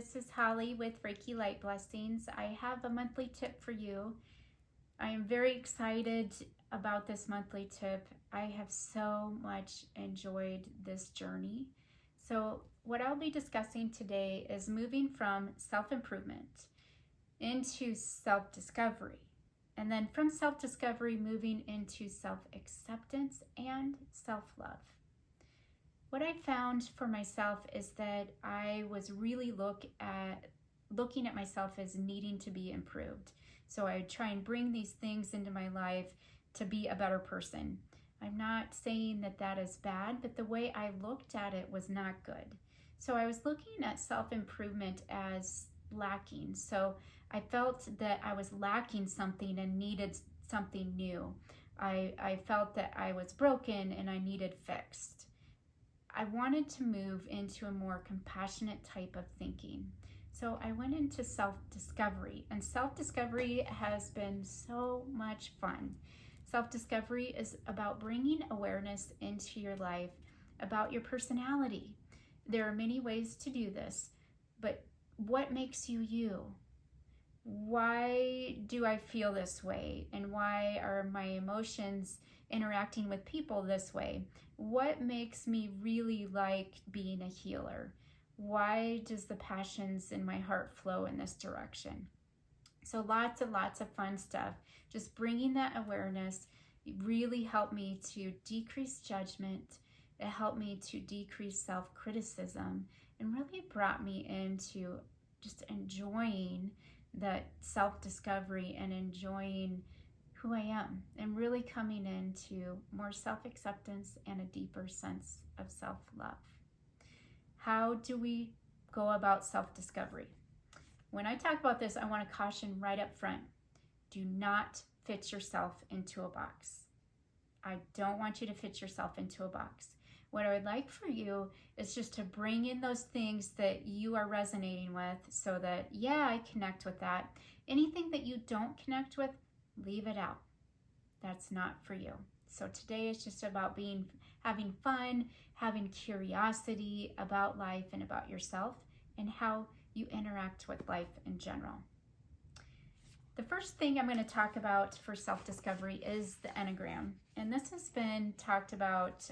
This is Holly with Reiki Light Blessings. I have a monthly tip for you. I am very excited about this monthly tip. I have so much enjoyed this journey. So what I'll be discussing today is moving from self-improvement into self-discovery. And then from self-discovery, moving into self-acceptance and self-love. What I found for myself is that I was really looking at myself as needing to be improved. So I would try and bring these things into my life to be a better person. I'm not saying that that is bad, but the way I looked at it was not good. So I was looking at self-improvement as lacking. So I felt that I was lacking something and needed something new. I felt that I was broken and I needed fixed. I wanted to move into a more compassionate type of thinking. So I went into self-discovery, and self-discovery has been so much fun. Self-discovery is about bringing awareness into your life about your personality. There are many ways to do this, but what makes you you? Why do I feel this way? And why are my emotions interacting with people this way? What makes me really like being a healer? Why does the passions in my heart flow in this direction? So lots and lots of fun stuff. Just bringing that awareness really helped me to decrease judgment. It helped me to decrease self-criticism and really brought me into just enjoying that self-discovery and enjoying who I am and really coming into more self-acceptance and a deeper sense of self-love. How do we go about self-discovery? When I talk about this, I want to caution right up front. Do not fit yourself into a box. I don't want you to fit yourself into a box. What I would like for you is just to bring in those things that you are resonating with so that, yeah, I connect with that. Anything that you don't connect with, leave it out. That's not for you. So today is just about having fun, having curiosity about life and about yourself and how you interact with life in general. The first thing I'm going to talk about for self-discovery is the Enneagram. And this has been talked about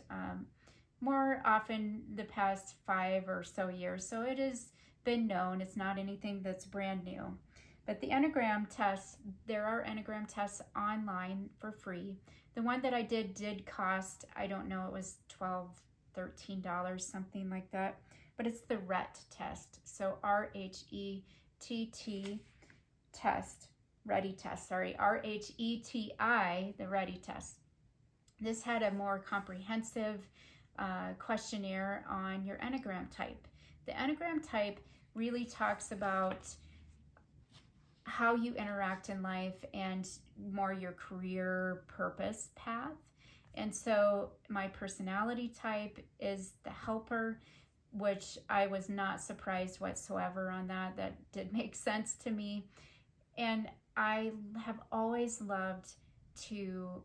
more often the past 5 or so years. So it has been known. It's not anything that's brand new. But the Enneagram tests, there are Enneagram tests online for free. The one that I did cost, I don't know, it was $12, $13, something like that. But it's the RET test. So R-H-E-T-T test, RETI test, sorry, R-H-E-T-I, the RETI test. This had a more comprehensive questionnaire on your Enneagram type. The Enneagram type really talks about how you interact in life and more your career purpose path. And so my personality type is the helper, which I was not surprised whatsoever on that. That did make sense to me. And I have always loved to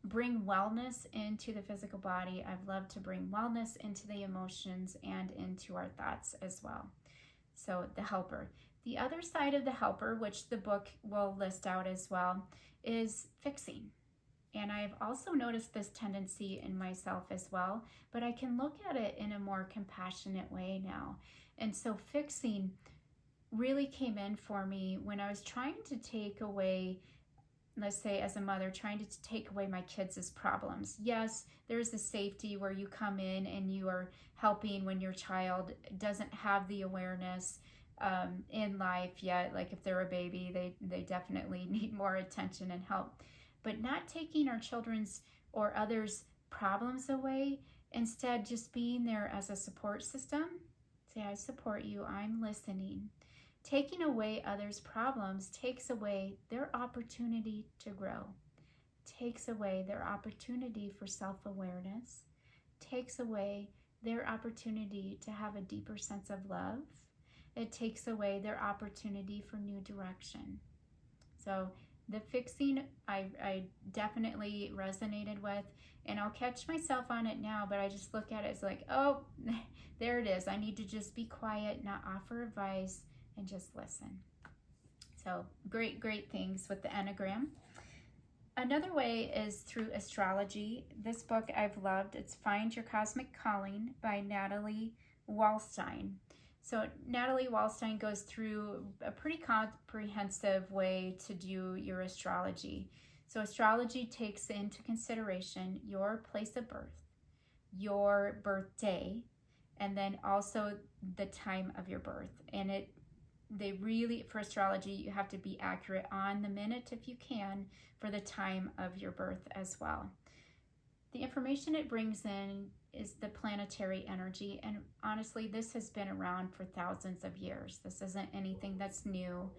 bring wellness into the physical body. I've loved to bring wellness into the emotions and into our thoughts as well. So the helper. The other side of the helper, which the book will list out as well, is fixing. And I've also noticed this tendency in myself as well, but I can look at it in a more compassionate way now. And so fixing really came in for me when I was trying to take away, let's say as a mother, trying to take away my kids' problems. Yes, there's a safety where you come in and you are helping when your child doesn't have the awareness in life yet. Like if they're a baby, they definitely need more attention and help. But not taking our children's or others' problems away, instead just being there as a support system. Say, I support you, I'm listening. Taking away others' problems takes away their opportunity to grow, takes away their opportunity for self-awareness, takes away their opportunity to have a deeper sense of love. It takes away their opportunity for new direction. So The fixing, I definitely resonated with, and I'll catch myself on it now, but I just look at it as like, oh, there it is. I need to just be quiet, not offer advice, and just listen. So great things with the Enneagram. Another way is through astrology. This book I've loved. It's Find Your Cosmic Calling by Natalie Wallstein. So Natalie Wallstein goes through a pretty comprehensive way to do your astrology. So astrology takes into consideration your place of birth, your birthday, and then also the time of your birth. And they really, for astrology, you have to be accurate on the minute if you can for the time of your birth as well. The information it brings in is the planetary energy, and honestly, this has been around for thousands of years. This isn't anything that's new.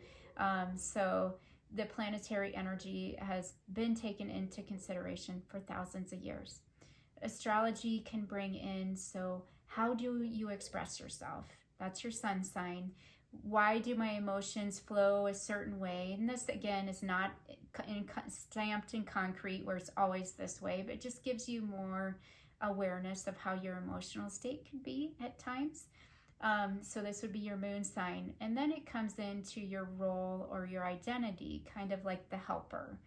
So the planetary energy has been taken into consideration for thousands of years. Astrology can bring in, so how do you express yourself? That's your sun sign. Why do my emotions flow a certain way? And this, again, is not stamped in concrete where it's always this way, but it just gives you more awareness of how your emotional state can be at times. So this would be your moon sign. And then it comes into your role or your identity, kind of like the helper.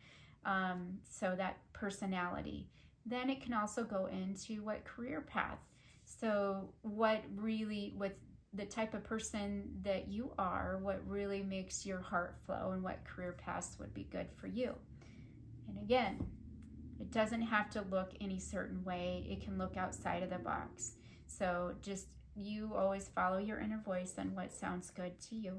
So that personality. Then it can also go into what career path. So what really, with the type of person that you are, what really makes your heart flow and what career paths would be good for you. And again, it doesn't have to look any certain way. It can look outside of the box. So just you always follow your inner voice and what sounds good to you.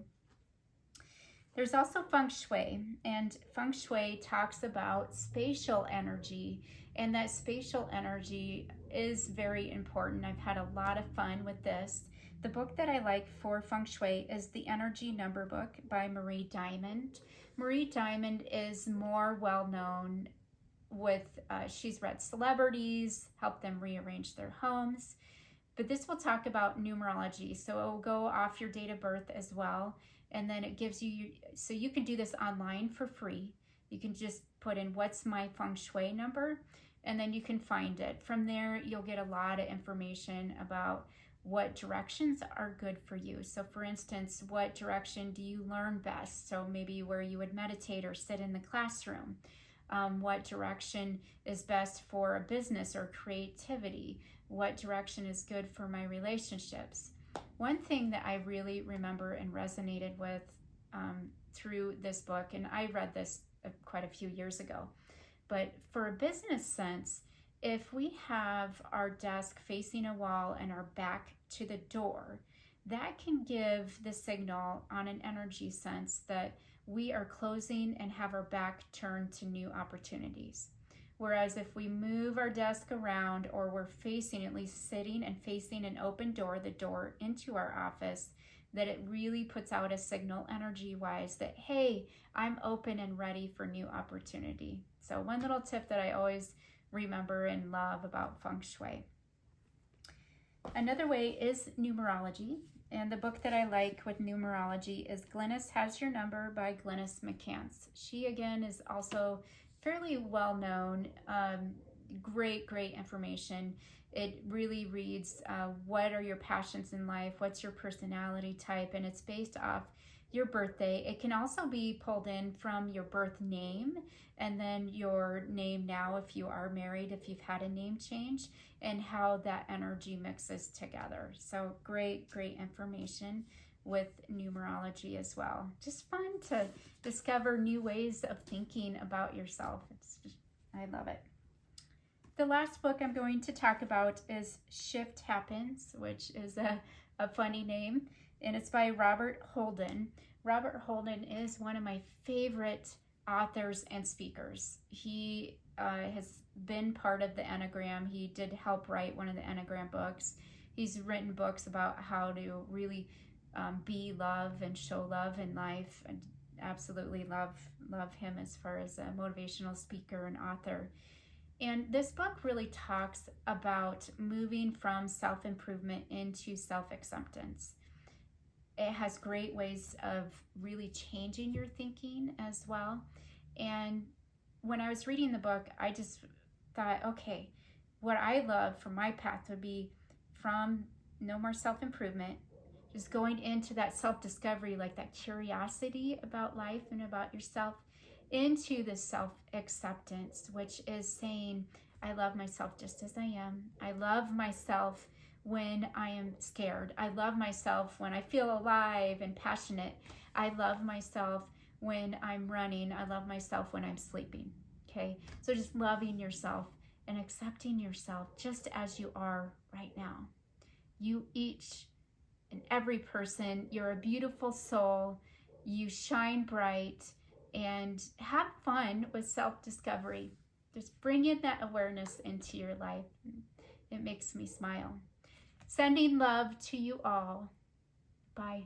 There's also feng shui, and feng shui talks about spatial energy, and that spatial energy is very important. I've had a lot of fun with this. The book that I like for feng shui is The Energy Number Book by Marie Diamond. Marie Diamond is more well known with, she's read celebrities, helped them rearrange their homes, but this will talk about numerology. So it will go off your date of birth as well. And then it gives you, so you can do this online for free. You can just put in what's my feng shui number, and then you can find it. From there, you'll get a lot of information about what directions are good for you. So for instance, what direction do you learn best? So maybe where you would meditate or sit in the classroom. What direction is best for a business or creativity? What direction is good for my relationships? One thing that I really remember and resonated with through this book, and I read this quite a few years ago, but for a business sense, if we have our desk facing a wall and our back to the door, that can give the signal on an energy sense that we are closing and have our back turned to new opportunities. Whereas if we move our desk around, or we're facing, at least sitting and facing an open door, the door into our office, that it really puts out a signal energy-wise that, hey, I'm open and ready for new opportunity. So one little tip that I always remember and love about feng shui. Another way is numerology. And the book that I like with numerology is Glynis Has Your Number by Glynis McCants. She, again, is also fairly well known. Great information. It really reads what are your passions in life, what's your personality type, and it's based off your birthday. It can also be pulled in from your birth name, and then your name now if you are married, if you've had a name change, and how that energy mixes together. So great information with numerology as well. Just fun to discover new ways of thinking about yourself. I love it. The last book I'm going to talk about is Shift Happens, which is a funny name, and it's by Robert Holden. Robert Holden is one of my favorite authors and speakers. He has been part of the Enneagram. He did help write one of the Enneagram books. He's written books about how to really be love and show love in life, and absolutely love him as far as a motivational speaker and author. And this book really talks about moving from self-improvement into self-acceptance. It has great ways of really changing your thinking as well. And when I was reading the book, I just thought, okay, what I love for my path would be from no more self-improvement, just going into that self-discovery, like that curiosity about life and about yourself, into the self-acceptance, which is saying, I love myself just as I am. I love myself when I am scared. I love myself when I feel alive and passionate. I love myself when I'm running. I love myself when I'm sleeping. Okay, so just loving yourself and accepting yourself just as you are right now. You each and every person, you're a beautiful soul. You shine bright, and have fun with self-discovery. Just bring in that awareness into your life. It makes me smile. Sending love to you all. Bye.